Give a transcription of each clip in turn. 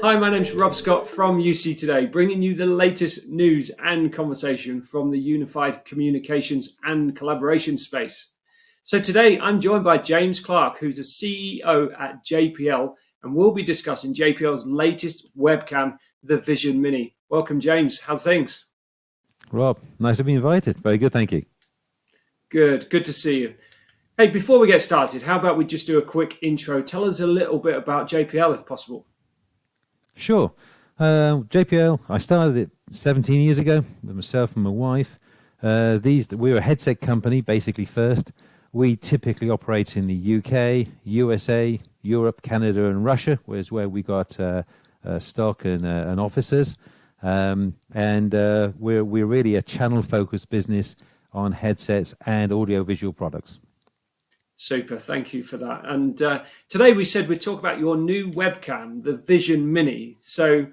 Hi, my name's Rob Scott from UC Today, bringing you the latest news and conversation from the unified communications and collaboration space. So today I'm joined by James Clark, who's a CEO at JPL, and we'll be discussing JPL's latest webcam, the Vision Mini. Welcome, James. How's things? Rob, nice to be invited. Very good, thank you. Good to see you. Hey, before we get started, how about we just do a quick intro? Tell us a little bit about JPL, if possible. Sure. JPL, I started it 17 years ago with myself and my wife. We're a headset company, basically first. We typically operate in the UK, USA, Europe, Canada, and Russia, where we got stock and offices. We're really a channel-focused business on headsets and audio-visual products. Super, thank you for that. And today we said we'd talk about your new webcam, the Vision Mini. So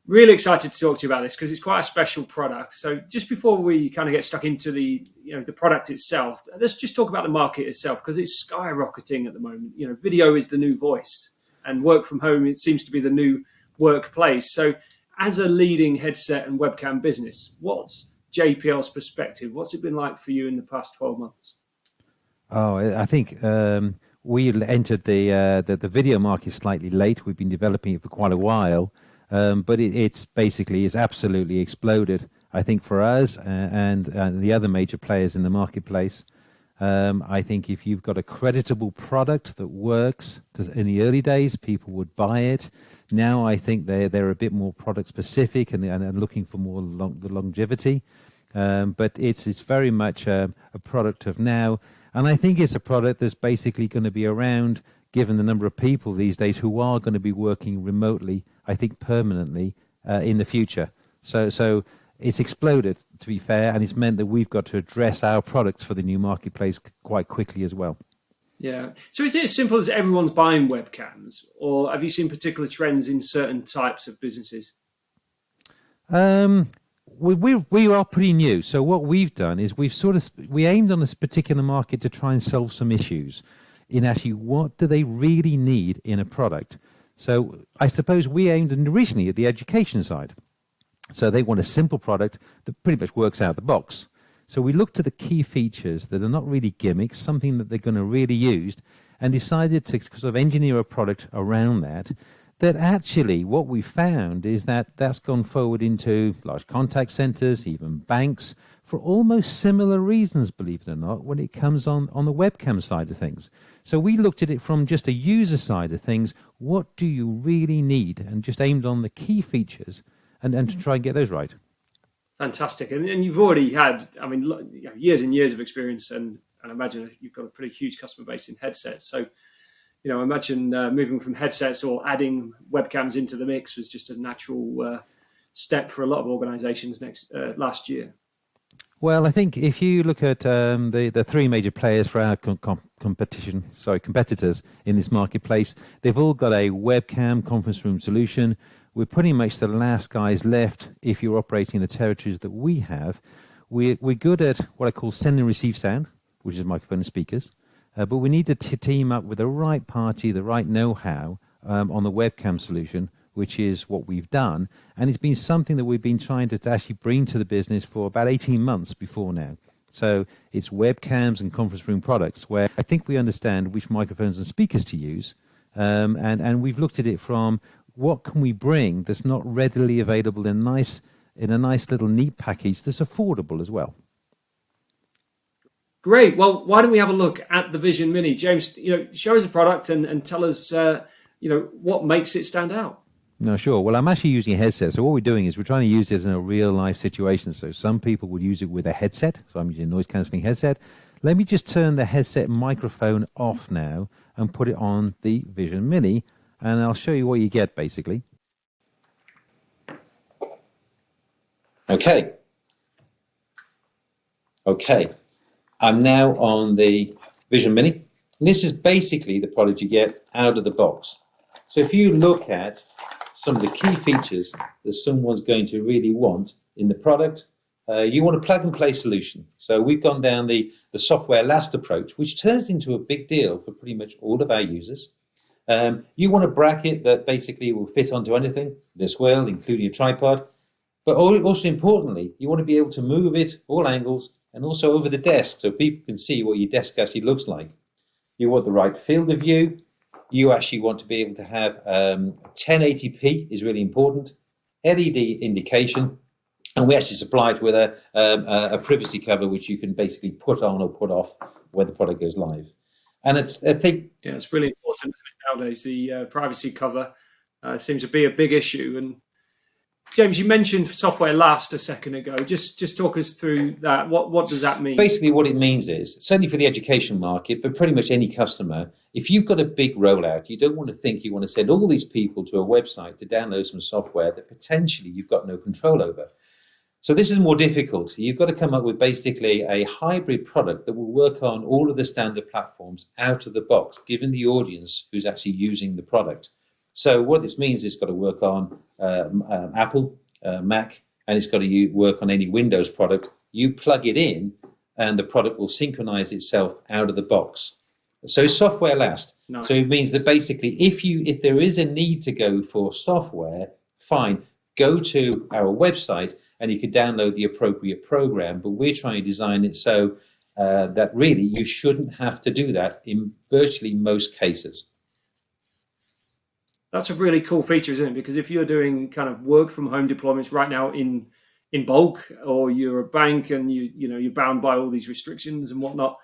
really excited to talk to you about this because it's quite a special product. So just before we kind of get stuck into the product itself, let's just talk about the market itself because it's skyrocketing at the moment. Video is the new voice and work from home, it seems to be the new workplace. So as a leading headset and webcam business, what's JPL's perspective? What's it been like for you in the past 12 months? Oh, I think we entered the video market slightly late. We've been developing it for quite a while, but it's absolutely exploded. I think for us and the other major players in the marketplace, I think if you've got a creditable product that works, in the early days people would buy it. Now I think they're a bit more product specific and looking for more the longevity. But it's very much a product of now. And I think it's a product that's basically going to be around, given the number of people these days who are going to be working remotely, I think permanently in the future. So it's exploded, to be fair, and it's meant that we've got to address our products for the new marketplace quite quickly as well. Yeah. So is it as simple as everyone's buying webcams, or have you seen particular trends in certain types of businesses? We are pretty new, so what we've done is we aimed on this particular market to try and solve some issues in actually what do they really need in a product. So I suppose we aimed originally at the education side. So they want a simple product that pretty much works out of the box. So we looked at the key features that are not really gimmicks, something that they're going to really use, and decided to sort of engineer a product around that. That actually what we found is that that's gone forward into large contact centers, even banks, for almost similar reasons, believe it or not, when it comes on the webcam side of things. So we looked at it from just a user side of things. What do you really need? And just aimed on the key features and to try and get those right. Fantastic. And you've already had, years and years of experience, and I imagine you've got a pretty huge customer base in headsets. So I imagine moving from headsets or adding webcams into the mix was just a natural step for a lot of organizations last year. Well, I think if you look at the three major players for our competitors in this marketplace, they've all got a webcam conference room solution. We're pretty much the last guys left if you're operating in the territories that we have. We're good at what I call send and receive sound, which is microphone and speakers. But we need to team up with the right party, the right know-how on the webcam solution, which is what we've done. And it's been something that we've been trying to actually bring to the business for about 18 months before now. So it's webcams and conference room products where I think we understand which microphones and speakers to use. And we've looked at it from what can we bring that's not readily available in a nice little neat package that's affordable as well. Great. Well, why don't we have a look at the Vision Mini? James, show us the product and tell us, what makes it stand out. No, sure. Well, I'm actually using a headset. So what we're doing is we're trying to use it in a real life situation. So some people will use it with a headset. So I'm using a noise cancelling headset. Let me just turn the headset microphone off now and put it on the Vision Mini. And I'll show you what you get, basically. Okay. I'm now on the Vision Mini. And this is basically the product you get out of the box. So if you look at some of the key features that someone's going to really want in the product, you want a plug and play solution. So we've gone down the software last approach, which turns into a big deal for pretty much all of our users. You want a bracket that basically will fit onto anything. This will, including a tripod. But also importantly, you want to be able to move it all angles and also over the desk so people can see what your desk actually looks like. You want the right field of view. You actually want to be able to have 1080p is really important, LED indication, and we actually supply it with a privacy cover which you can basically put on or put off when the product goes live. And I think it's really important nowadays. The privacy cover seems to be a big issue. And James, you mentioned software last a second ago. Just talk us through that. What does that mean? Basically, what it means is, certainly for the education market, but pretty much any customer, if you've got a big rollout, you don't want to think you want to send all these people to a website to download some software that potentially you've got no control over. So this is more difficult. You've got to come up with basically a hybrid product that will work on all of the standard platforms out of the box, given the audience who's actually using the product. So what this means is it's got to work on Apple, Mac, and it's got to work on any Windows product. You plug it in, and the product will synchronize itself out of the box. So software last. Nice. So it means that basically, if there is a need to go for software, fine, go to our website and you can download the appropriate program. But we're trying to design it so that really you shouldn't have to do that in virtually most cases. That's a really cool feature, isn't it? Because if you're doing kind of work from home deployments right now in bulk, or you're a bank and you're bound by all these restrictions and whatnot,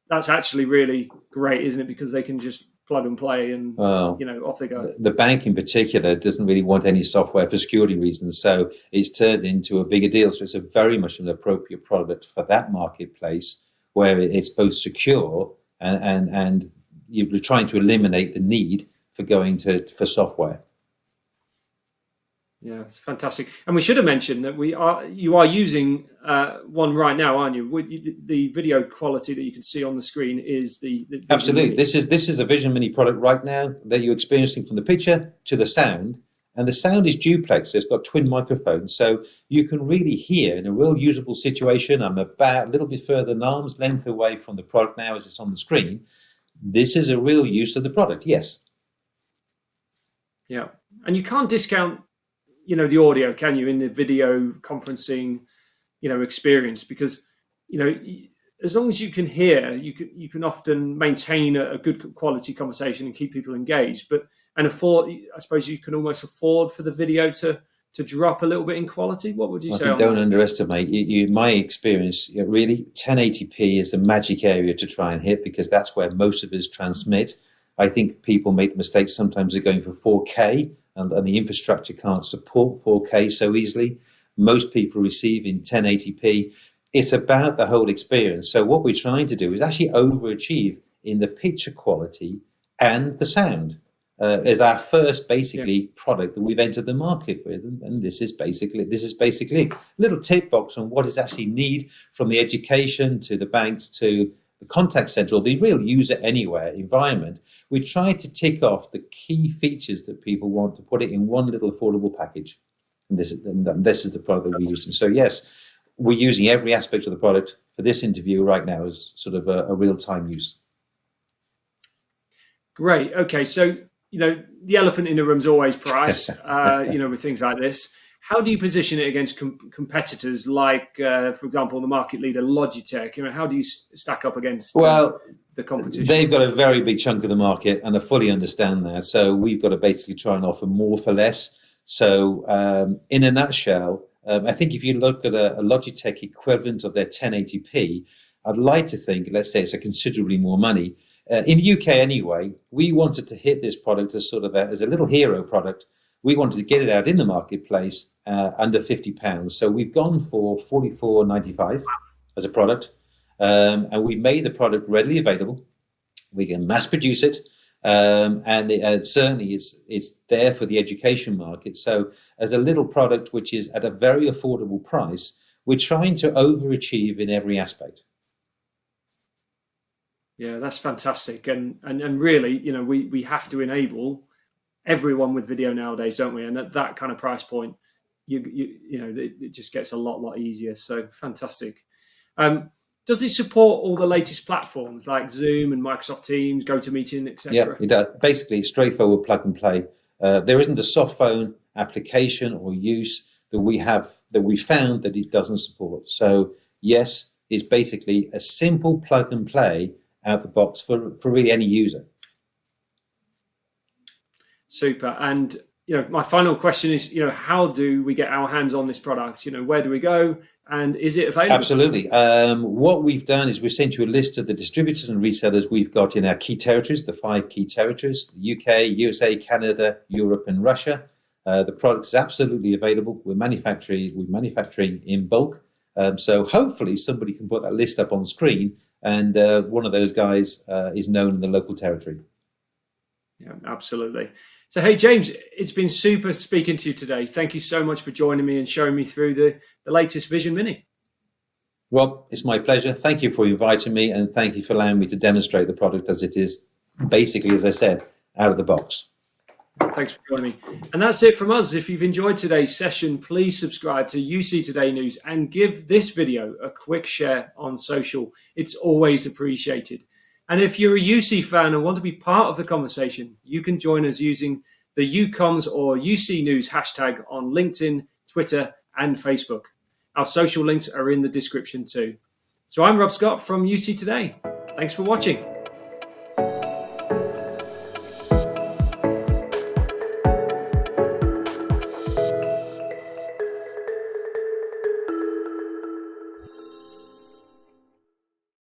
that's actually really great, isn't it? Because they can just plug and play and off they go. The bank in particular doesn't really want any software for security reasons, so it's turned into a bigger deal. So it's a very much an appropriate product for that marketplace where it's both secure and you're trying to eliminate the need for going for software. Yeah, it's fantastic. And we should have mentioned that you are using one right now, aren't you? The video quality that you can see on the screen is the Absolutely. This is a Vision Mini product right now that you're experiencing from the picture to the sound. And the sound is duplex, so it's got twin microphones. So you can really hear in a real usable situation. I'm about a little bit further than arm's length away from the product now as it's on the screen. This is a real use of the product, yes. Yeah. And you can't discount the audio, can you, in the video conferencing experience? Because as long as you can hear, you can often maintain a good quality conversation and keep people engaged, and afford, I suppose you can almost afford for the video to drop a little bit in quality. What would you say? Don't underestimate my experience. Really, 1080p is the magic area to try and hit, because that's where most of us transmit. I think people make the mistake sometimes of going for 4K, and the infrastructure can't support 4K so easily. Most people receive in 1080p. It's about the whole experience. So what we're trying to do is actually overachieve in the picture quality and the sound. As our first product that we've entered the market with, and this is basically a little tip box on what is actually need from the education to the banks to the contact center, or the real user anywhere environment. We try to tick off the key features that people want to put it in one little affordable package, and this is the product that we're using. So yes, we're using every aspect of the product for this interview right now as sort of a real-time use. Great. Okay, so the elephant in the room is always price. With things like this, how do you position it against competitors like, for example, the market leader Logitech? How do you stack up against the competition? They've got a very big chunk of the market, and I fully understand that. So we've got to basically try and offer more for less. So in a nutshell, I think if you look at a Logitech equivalent of their 1080p, I'd like to think, let's say it's a considerably more money. In the UK anyway, we wanted to hit this product as sort of as a little hero product. We wanted to get it out in the marketplace under £50. So we've gone for $44.95 as a product, and we made the product readily available. We can mass produce it, and it certainly is there for the education market. So as a little product which is at a very affordable price, we're trying to overachieve in every aspect. Yeah, that's fantastic, and really, we have to enable everyone with video nowadays, don't we? And at that kind of price point, it just gets a lot easier. So fantastic. Does it support all the latest platforms like Zoom and Microsoft Teams, GoToMeeting, Yeah, etc.? it does. Basically, it's straightforward plug and play. There isn't a soft phone application or use that we found that it doesn't support. So yes, it's basically a simple plug and play out the box for really any user. Super. And my final question is, how do we get our hands on this product? Where do we go, and is it available? Absolutely. What we've done is we've sent you a list of the distributors and resellers we've got in our key territories, the 5 key territories: the UK, USA, Canada, Europe, and Russia. The product is absolutely available. We're manufacturing in bulk. So hopefully somebody can put that list up on screen, and one of those guys is known in the local territory. Yeah, absolutely. So, hey, James, it's been super speaking to you today. Thank you so much for joining me and showing me through the latest Vision Mini. Rob, it's my pleasure. Thank you for inviting me, and thank you for allowing me to demonstrate the product as it is, basically, as I said, out of the box. Thanks for joining me. And that's it from us. If you've enjoyed today's session, please subscribe to UC Today News and give this video a quick share on social. It's always appreciated. And if you're a UC fan and want to be part of the conversation, you can join us using the UComms or UC News hashtag on LinkedIn, Twitter, and Facebook. Our social links are in the description too. So I'm Rob Scott from UC Today. Thanks for watching.